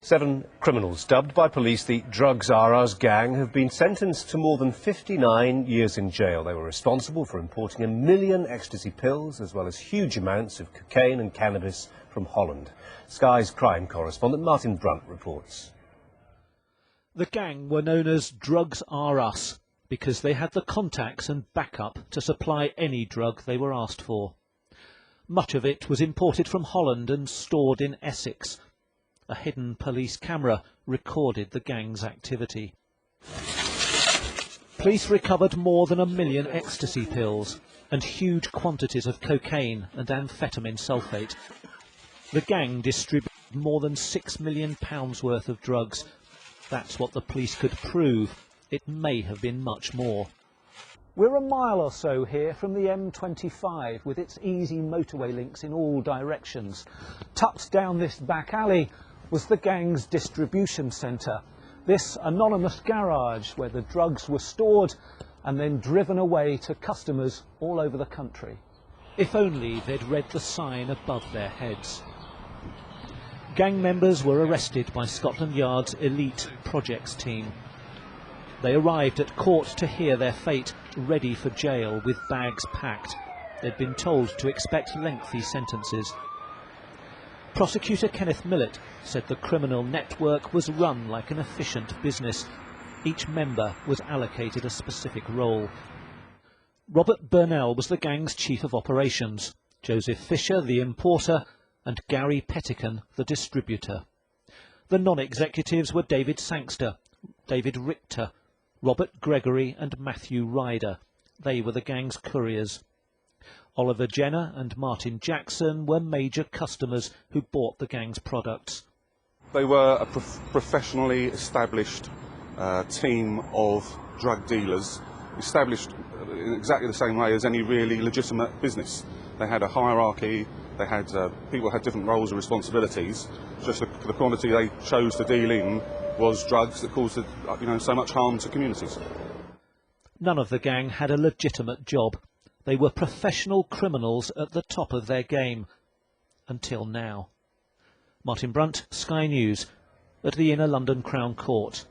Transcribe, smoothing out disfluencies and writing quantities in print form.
7 criminals, dubbed by police the Drugs R Us gang, have been sentenced to more than 59 years in jail. They were responsible for importing 1 million ecstasy pills, as well as huge amounts of cocaine and cannabis from Holland. Sky's crime correspondent Martin Brunt reports. The gang were known as Drugs R Us because they had the contacts and backup to supply any drug they were asked for. Much of it was imported from Holland and stored in Essex. A hidden police camera recorded the gang's activity. Police recovered more than 1 million ecstasy pills and huge quantities of cocaine and amphetamine sulfate. The gang distributed more than £6 million worth of drugs. That's what the police could prove. It may have been much more. We're a mile or so here from the M25 with its easy motorway links in all directions. Tucked down this back alley was the gang's distribution centre, this anonymous garage where the drugs were stored and then driven away to customers all over the country. If only they'd read the sign above their heads. Gang members were arrested by Scotland Yard's elite projects team. They arrived at court to hear their fate, ready for jail with bags packed. They'd been told to expect lengthy sentences. Prosecutor Kenneth Millett said the criminal network was run like an efficient business. Each member was allocated a specific role. Robert Burnell was the gang's chief of operations, Joseph Fisher the importer, and Gary Pettican the distributor. The non-executives were David Sangster, David Richter, Robert Gregory and Matthew Ryder. They were the gang's couriers. Oliver Jenner and Martin Jackson were major customers who bought the gang's products. They were a professionally established team of drug dealers, established in exactly the same way as any really legitimate business. They had a hierarchy, they had people had different roles and responsibilities. Just the quantity they chose to deal in was drugs that caused so much harm to communities. None of the gang had a legitimate job. They were professional criminals at the top of their game. Until now. Martin Brunt, Sky News, at the Inner London Crown Court.